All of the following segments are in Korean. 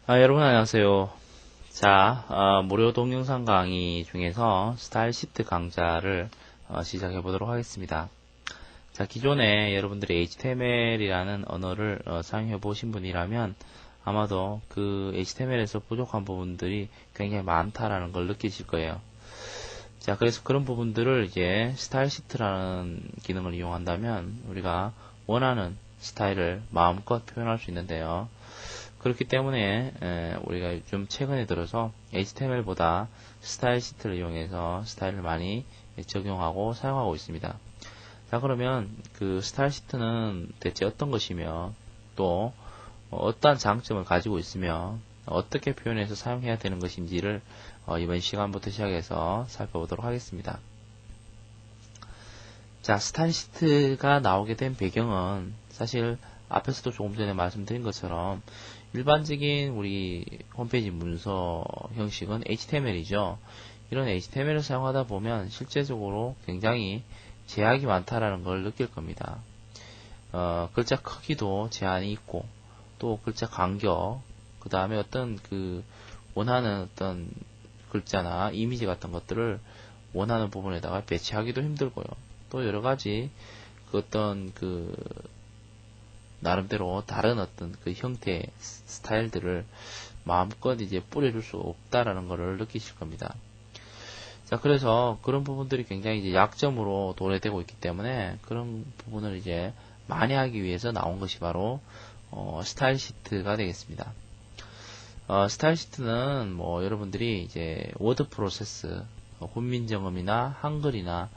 여러분 안녕하세요. 무료 동영상 강의 중에서 스타일 시트 강좌를 시작해 보도록 하겠습니다. 기존에 여러분들이 HTML이라는 언어를 사용해 보신 분이라면 아마도 그 HTML에서 부족한 부분들이 굉장히 많다라는 걸 느끼실 거예요. 그래서 그런 부분들을 이제 스타일 시트라는 기능을 이용한다면 우리가 원하는 스타일을 마음껏 표현할 수 있는데요. 그렇기 때문에 우리가 좀 최근에 들어서 HTML보다 스타일 시트를 이용해서 스타일을 많이 적용하고 사용하고 있습니다. 그러면 그 스타일 시트는 대체 어떤 것이며 또 어떠한 장점을 가지고 있으며 어떻게 표현해서 사용해야 되는 것인지를 이번 시간부터 시작해서 살펴보도록 하겠습니다. 스타일 시트가 나오게 된 배경은 사실 앞에서도 조금 전에 말씀드린 것처럼 일반적인 우리 홈페이지 문서 형식은 HTML이죠. 이런 HTML을 사용하다 보면 실제적으로 굉장히 제약이 많다라는 걸 느낄 겁니다. 글자 크기도 제한이 있고 또 글자 간격, 그 다음에 어떤 그 원하는 어떤 글자나 이미지 같은 것들을 원하는 부분에다가 배치하기도 힘들고요. 또 여러 가지 그 어떤 그 나름대로 다른 어떤 그 형태의 스타일들을 마음껏 이제 뿌려줄 수 없다라는 것을 느끼실 겁니다. 그래서 그런 부분들이 굉장히 이제 약점으로 도래되고 있기 때문에 그런 부분을 이제 만회하기 위해서 나온 것이 바로 스타일 시트가 되겠습니다. 스타일 시트는 뭐 여러분들이 이제 워드 프로세스, 훈민정음이나 한글이나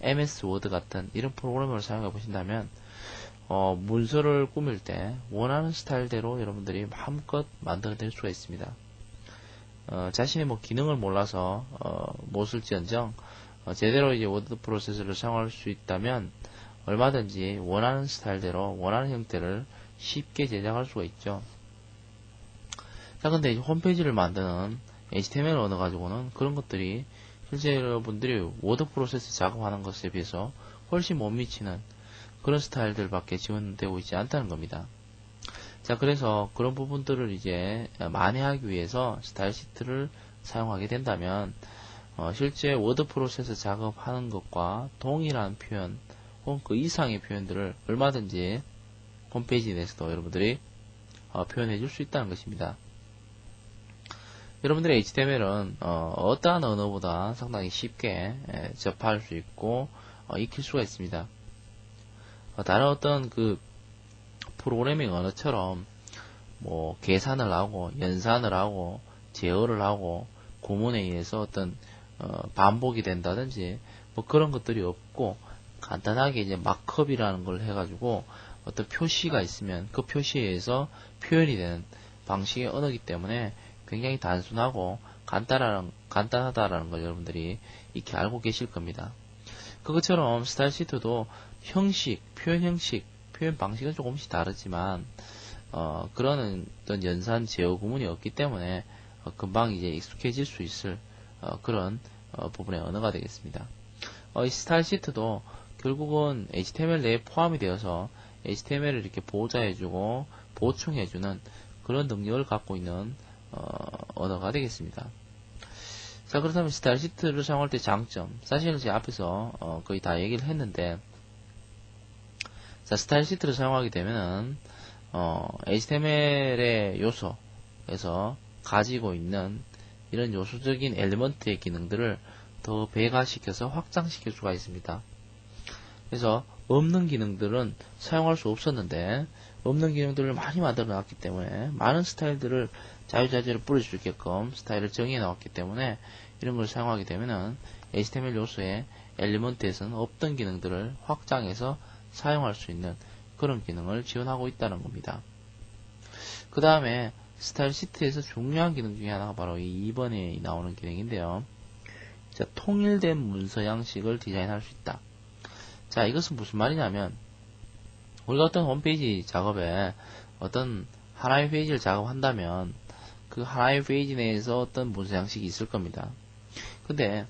MS 워드 같은 이런 프로그램을 사용해 보신다면 문서를 꾸밀 때 원하는 스타일대로 여러분들이 마음껏 만들어낼 수가 있습니다. 자신의 뭐 기능을 몰라서 못 쓸지언정 제대로 이제 워드 프로세스를 사용할 수 있다면 얼마든지 원하는 스타일대로 원하는 형태를 쉽게 제작할 수가 있죠. 근데 이제 홈페이지를 만드는 HTML 언어 가지고는 그런 것들이 실제 여러분들이 워드 프로세스 작업하는 것에 비해서 훨씬 못 미치는 그런 스타일들밖에 지원되고 있지 않다는 겁니다. 그래서 그런 부분들을 이제 만회하기 위해서 스타일 시트를 사용하게 된다면 실제 워드 프로세스 작업하는 것과 동일한 표현 혹은 그 이상의 표현들을 얼마든지 홈페이지 내에서도 여러분들이 표현해 줄 수 있다는 것입니다. 여러분들의 HTML은 어떠한 언어보다 상당히 쉽게 접할 수 있고 익힐 수가 있습니다. 다른 어떤 그 프로그래밍 언어처럼 뭐 계산을 하고 연산을 하고 제어를 하고 구문에 의해서 어떤 반복이 된다든지 뭐 그런 것들이 없고 간단하게 이제 마크업이라는 걸 해가지고 어떤 표시가 있으면 그 표시에 의해서 표현이 되는 방식의 언어이기 때문에 굉장히 단순하고 간단하다라는 걸 여러분들이 익히 알고 계실 겁니다. 그것처럼 스타일 시트도 형식, 표현 방식은 조금씩 다르지만 그런 어떤 연산 제어 구문이 없기 때문에 금방 이제 익숙해질 수 있을 그런 부분의 언어가 되겠습니다. 이 스타일 시트도 결국은 HTML 내에 포함이 되어서 HTML을 이렇게 보호자해주고 보충해주는 그런 능력을 갖고 있는 언어가 되겠습니다. 그렇다면 스타일 시트를 사용할 때 장점, 사실은 제 앞에서 거의 다 얘기를 했는데, 스타일 시트를 사용하게 되면은 HTML의 요소에서 가지고 있는 이런 요소적인 엘리먼트의 기능들을 더 배가시켜서 확장시킬 수가 있습니다. 그래서 없는 기능들은 사용할 수 없었는데 없는 기능들을 많이 만들어 놨기 때문에 많은 스타일들을 자유자재로 뿌릴 수 있게끔 스타일을 정해 나왔기 때문에 이런 걸 사용하게 되면은 HTML 요소의 엘리먼트에서는 없던 기능들을 확장해서 사용할 수 있는 그런 기능을 지원하고 있다는 겁니다. 그 다음에 스타일 시트에서 중요한 기능 중에 하나가 바로 이 2번에 나오는 기능인데요. 통일된 문서 양식을 디자인할 수 있다. 이것은 무슨 말이냐면 우리가 어떤 홈페이지 작업에 어떤 하나의 페이지를 작업한다면 그 하나의 페이지 내에서 어떤 문서 양식이 있을 겁니다. 근데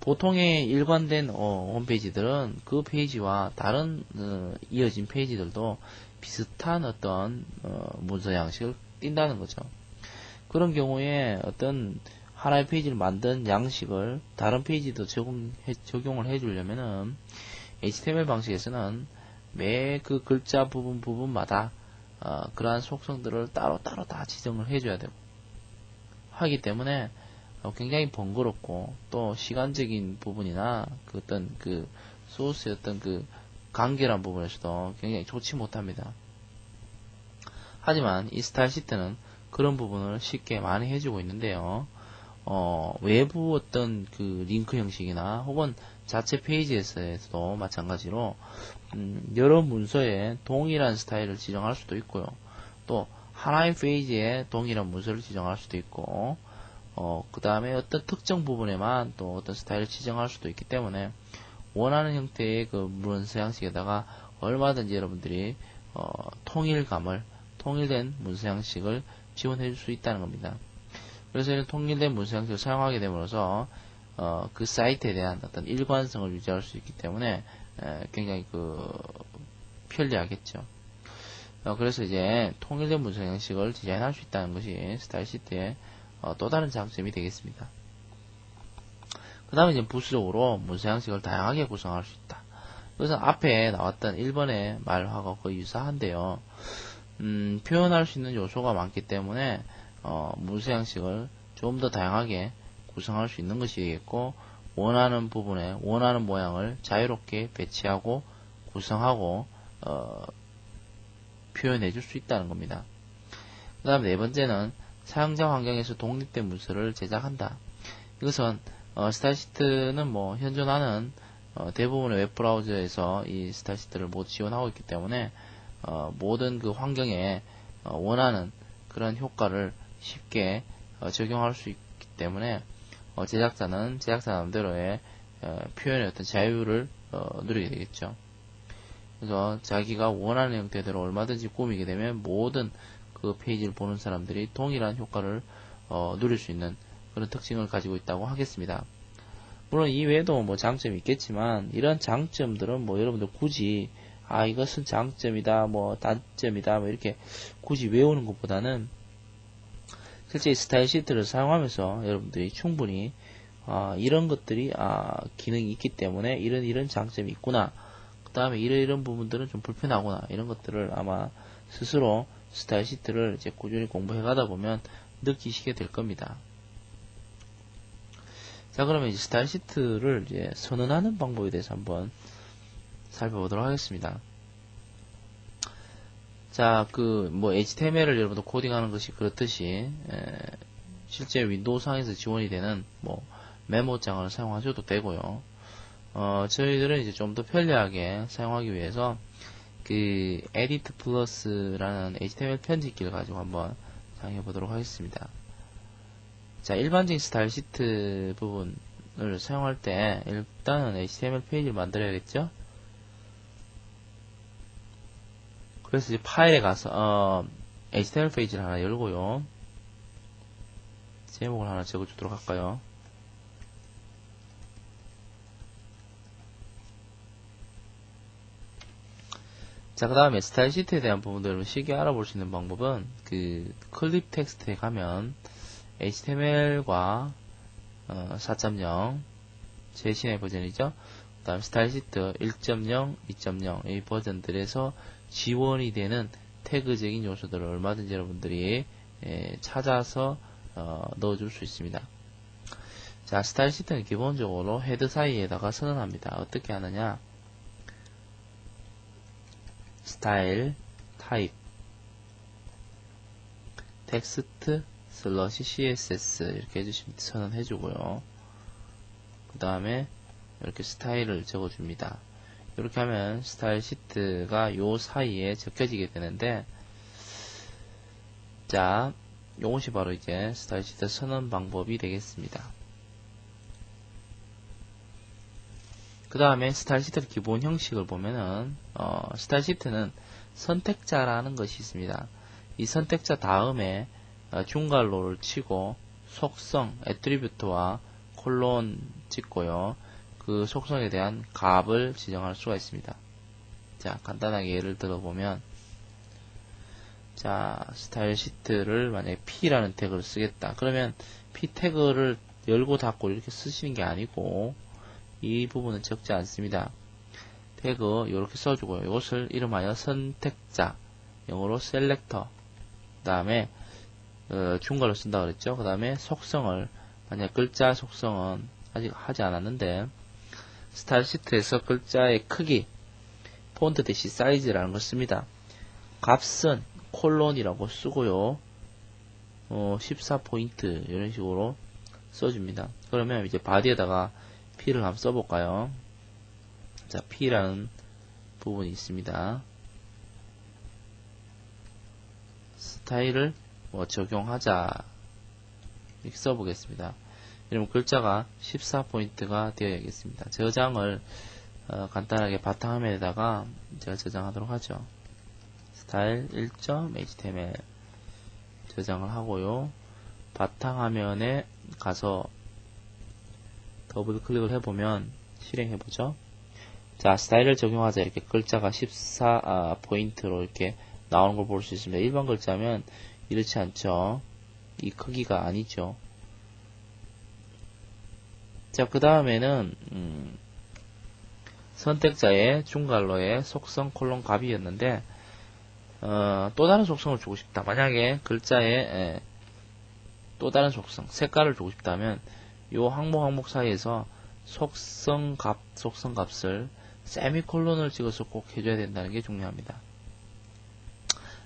보통의 일관된 홈페이지들은 그 페이지와 다른 이어진 페이지들도 비슷한 어떤 문서 양식을 띈다는 거죠. 그런 경우에 어떤 하나의 페이지를 만든 양식을 다른 페이지도 적용을 해주려면은 HTML 방식에서는 매 그 글자 부분마다 그러한 속성들을 따로따로 다 지정을 해줘야 되고 하기 때문에 굉장히 번거롭고 또 시간적인 부분이나 그 어떤 그 소스의 어떤 그 간결한 부분에서도 굉장히 좋지 못합니다. 하지만 이 스타일 시트는 그런 부분을 쉽게 많이 해주고 있는데요. 외부 어떤 그 링크 형식이나 혹은 자체 페이지에서도 마찬가지로 여러 문서에 동일한 스타일을 지정할 수도 있고요. 또 하나의 페이지에 동일한 문서를 지정할 수도 있고 그 다음에 어떤 특정 부분에만 또 어떤 스타일을 지정할 수도 있기 때문에 원하는 형태의 그 문서 양식에다가 얼마든지 여러분들이 통일된 문서 양식을 지원해 줄 수 있다는 겁니다. 그래서 이런 통일된 문서 양식을 사용하게 됨으로써 그 사이트에 대한 어떤 일관성을 유지할 수 있기 때문에 굉장히 편리하겠죠. 그래서 이제 통일된 문서 양식을 디자인할 수 있다는 것이 스타일 시트의 또 다른 장점이 되겠습니다. 그 다음에 이제 부수적으로 문서 양식을 다양하게 구성할 수 있다. 그래서 앞에 나왔던 1번의 말하고 거의 유사한데요. 표현할 수 있는 요소가 많기 때문에 문서 양식을 좀 더 다양하게 구성할 수 있는 것이 되겠고 원하는 부분에 원하는 모양을 자유롭게 배치하고 구성하고 표현해 줄 수 있다는 겁니다. 그 다음 네 번째는 사용자 환경에서 독립된 문서를 제작한다. 이것은 스타일 시트는 뭐 현존하는 대부분의 웹브라우저에서 이 스타일 시트를 모두 지원하고 있기 때문에 모든 그 환경에 원하는 그런 효과를 쉽게 적용할 수 있기 때문에 제작자는 제작자 나름대로의 표현의 어떤 자유를 누리게 되겠죠. 그래서 자기가 원하는 형태대로 얼마든지 꾸미게 되면 모든 그 페이지를 보는 사람들이 동일한 효과를 누릴 수 있는 그런 특징을 가지고 있다고 하겠습니다. 물론 이외에도 뭐 장점이 있겠지만 이런 장점들은 뭐 여러분들 굳이 이것은 장점이다 뭐 단점이다 뭐 이렇게 굳이 외우는 것보다는 실제 스타일 시트를 사용하면서 여러분들이 충분히 이런 것들이 기능이 있기 때문에 이런 장점이 있구나, 그 다음에 이런 부분들은 좀 불편하구나, 이런 것들을 아마 스스로 스타일 시트를 이제 꾸준히 공부해 가다 보면 느끼시게 될 겁니다. 자, 그러면 이제 스타일 시트를 이제 선언하는 방법에 대해서 한번 살펴보도록 하겠습니다. 자, 뭐 HTML을 여러분들 코딩하는 것이 그렇듯이 실제 윈도우상에서 지원이 되는 뭐 메모장을 사용하셔도 되고요. 저희들은 이제 좀 더 편리하게 사용하기 위해서 그 에디트 플러스라는 HTML 편집기를 가지고 한번 사용해 보도록 하겠습니다. 자, 일반적인 스타일 시트 부분을 사용할 때 일단은 HTML 페이지를 만들어야겠죠. 그래서 이제 파일에 가서 HTML 페이지를 하나 열고요. 제목을 하나 적어주도록 할까요? 자, 그 다음에 스타일 시트에 대한 부분들을 쉽게 알아볼 수 있는 방법은 그 클립 텍스트에 가면 HTML과 4.0 최신의 버전이죠. 그 다음 스타일 시트 1.0, 2.0 이 버전들에서 지원이 되는 태그적인 요소들을 얼마든지 여러분들이 찾아서 넣어줄 수 있습니다. 자, 스타일 시트는 기본적으로 헤드 사이에다가 선언합니다. 어떻게 하느냐? 스타일 타입 텍스트 슬러시 CSS 이렇게 해주시면 선언해주고요. 그 다음에 이렇게 스타일을 적어줍니다. 이렇게 하면 스타일 시트가 요 사이에 적혀지게 되는데, 자, 요것이 바로 이제 스타일 시트 선언 방법이 되겠습니다. 그 다음에 스타일 시트 기본 형식을 보면은 스타일 시트는 선택자라는 것이 있습니다. 이 선택자 다음에 중괄호를 치고 속성, 애트리뷰트와 콜론 찍고요. 그 속성에 대한 값을 지정할 수가 있습니다. 자, 간단하게 예를 들어보면, 자, 스타일 시트를 만약에 P라는 태그를 쓰겠다. 그러면 P 태그를 열고 닫고 이렇게 쓰시는 게 아니고, 이 부분은 적지 않습니다. 태그 이렇게 써주고요. 이것을 이름하여 선택자, 영어로 셀렉터, 그 다음에 중괄호 쓴다 그랬죠. 그 다음에 속성을, 만약 글자 속성은 아직 하지 않았는데, 스타일 시트에서 글자의 크기, 폰트 대시 사이즈라는 걸 씁니다. 값은 콜론이라고 쓰고요. 14포인트 이런 식으로 써줍니다. 그러면 이제 바디에다가 P를 한번 써볼까요? 자, P라는 부분이 있습니다. 스타일을 적용하자 이렇게 써보겠습니다. 그러면 글자가 14포인트가 되어야겠습니다. 저장을 간단하게 바탕화면에다가 제가 저장하도록 하죠. 스타일 1.html 저장을 하고요. 바탕화면에 가서 더블 클릭을 해보면 실행해보죠. 자, 스타일을 적용하자 이렇게 글자가 14포인트로 이렇게 나오는 걸 볼 수 있습니다. 일반 글자면 이렇지 않죠. 이 크기가 아니죠. 자, 그 다음에는 선택자의 중괄호의 속성 콜론 값이었는데 또 다른 속성을 주고 싶다. 만약에 글자에 또 다른 속성, 색깔을 주고 싶다면 요 항목 사이에서 속성값을 세미콜론을 찍어서 꼭 해줘야 된다는 게 중요합니다.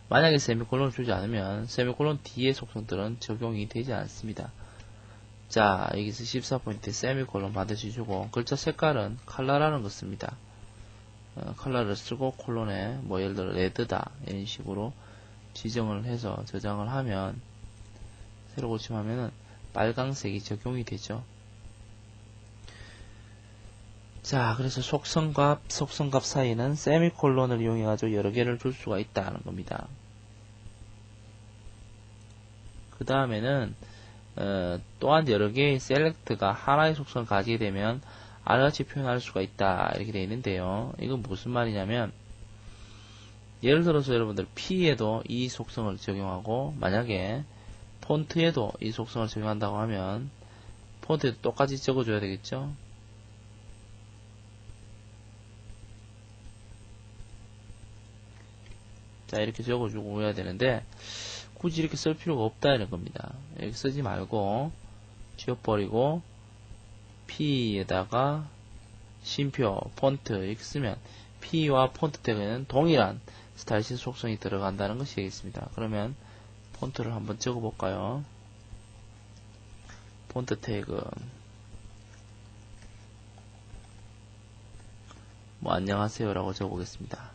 만약에 세미콜론을 주지 않으면 세미콜론 뒤의 속성들은 적용이 되지 않습니다. 자, 여기서 14포인트 세미콜론 반드시 주고, 글자 색깔은 컬러라는 거 씁니다. 컬러를 쓰고 콜론에 예를 들어 레드다 이런 식으로 지정을 해서 저장을 하면, 새로 고침하면은 빨강색이 적용이 되죠. 자, 그래서 속성값 사이는 세미콜론을 이용해가지고 여러 개를 줄 수가 있다는 겁니다. 그 다음에는 또한 여러 개의 셀렉트가 하나의 속성을 가지게 되면 알같이 표현할 수가 있다 이렇게 되어 있는데요. 이건 무슨 말이냐면, 예를 들어서 여러분들 P에도 이 속성을 적용하고, 만약에 폰트에도 이 속성을 적용한다고 하면 폰트에도 똑같이 적어줘야 되겠죠. 자, 이렇게 적어주고 해야 되는데 굳이 이렇게 쓸 필요가 없다 이런 겁니다. 이렇게 쓰지 말고 지워버리고 P에다가 쉼표 폰트 이렇게 쓰면 P와 폰트 태그에는 동일한 스타일시 속성이 들어간다는 것이 되겠습니다. 그러면 폰트를 한번 적어볼까요? 폰트 태그 안녕하세요 라고 적어보겠습니다.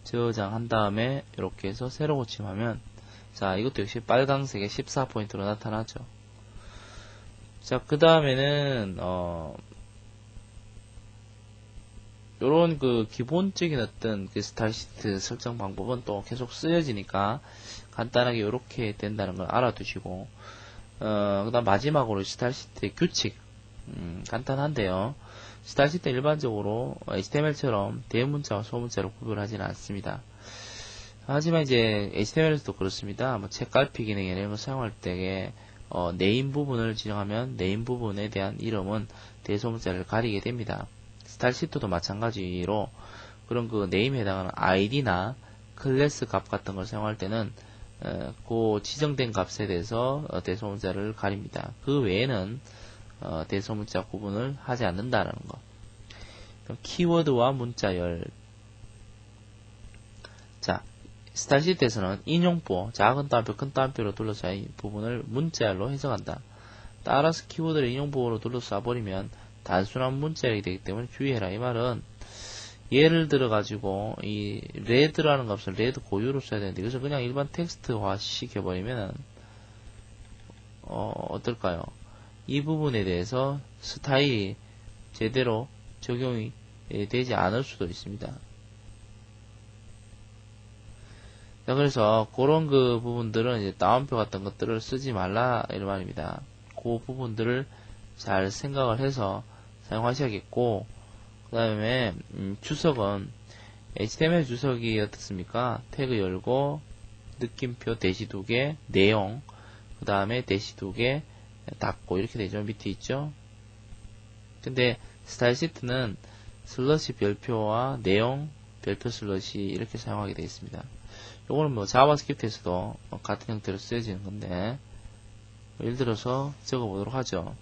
저장한 다음에 이렇게 해서 새로 고침하면, 자, 이것도 역시 빨강색의 14포인트로 나타나죠. 자, 그 다음에는 요런 기본적인 어떤 스타일 시트 설정 방법은 또 계속 쓰여지니까 간단하게 이렇게 된다는 걸 알아두시고, 그 다음 마지막으로 스타일 시트의 규칙, 간단한데요. 스타일 시트 일반적으로 HTML처럼 대문자와 소문자로 구별하지는 않습니다. 하지만 이제 HTML에서도 그렇습니다. 책갈피 기능 이런 걸 사용할 때에 네임 부분을 지정하면 네임 부분에 대한 이름은 대소문자를 가리게 됩니다. 스타일 시트도 마찬가지로 그런 네임에 해당하는 id나 클래스 값 같은 걸 사용할 때는 그 지정된 값에 대해서 대소문자를 가립니다. 그 외에는 대소문자 구분을 하지 않는다는 것. 키워드와 문자열. 자, 스타일 시트에서는 인용보, 작은 따옴표, 큰 따옴표로 둘러싸인 부분을 문자열로 해석한다. 따라서 키워드를 인용보로 둘러싸버리면 단순한 문자열이 되기 때문에 주의해라. 이 말은 예를 들어 가지고 이 레드라는 값을 레드 고유로 써야 되는데 이것을 그냥 일반 텍스트화 시켜버리면 어떨까요? 이 부분에 대해서 스타일이 제대로 적용이 되지 않을 수도 있습니다. 자, 그래서 그런 부분들은 이제 따옴표 같은 것들을 쓰지 말라 이런 말입니다. 그 부분들을 잘 생각을 해서 사용하셔야겠고, 그 다음에 주석은 HTML 주석이 어떻습니까? 태그 열고 느낌표 대시 2개, 내용, 그 다음에 대시 2개 닫고 이렇게 되죠. 밑에 있죠. 근데 스타일 시트는 슬러시 별표와 내용 별표 슬러시 이렇게 사용하게 되어 있습니다. 요거는 뭐 자바스크립트에서도 같은 형태로 쓰여지는 건데, 예를 들어서 적어 보도록 하죠.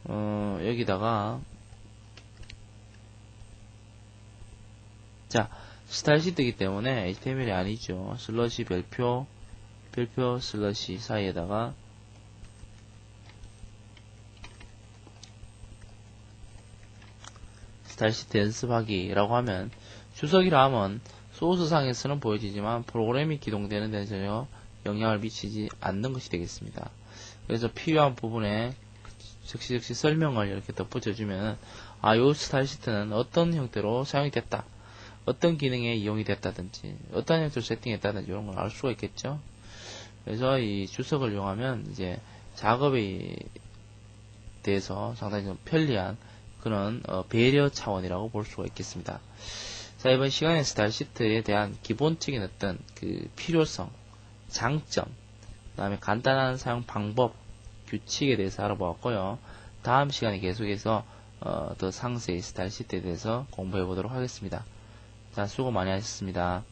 여기다가 자, 스타일 시트이기 때문에 HTML이 아니죠. 슬러시 별표 슬러시 사이에다가 스타일 시트 연습하기라고 하면, 주석이라 하면 소스상에서는 보여지지만 프로그램이 기동되는 데는 전혀 영향을 미치지 않는 것이 되겠습니다. 그래서 필요한 부분에 즉시 설명을 이렇게 덧붙여주면, 요 스타일 시트는 어떤 형태로 사용이 됐다, 어떤 기능에 이용이 됐다든지, 어떤 형태로 세팅했다든지 이런 걸 알 수가 있겠죠. 그래서 이 주석을 이용하면 이제 작업에 대해서 상당히 좀 편리한 그런 배려 차원이라고 볼 수가 있겠습니다. 자, 이번 시간에 스타일 시트에 대한 기본적인 어떤 그 필요성, 장점, 그 다음에 간단한 사용 방법, 규칙에 대해서 알아보았고요. 다음 시간에 계속해서 더 상세히 스타일 시트에 대해서 공부해 보도록 하겠습니다. 자, 수고 많이 하셨습니다.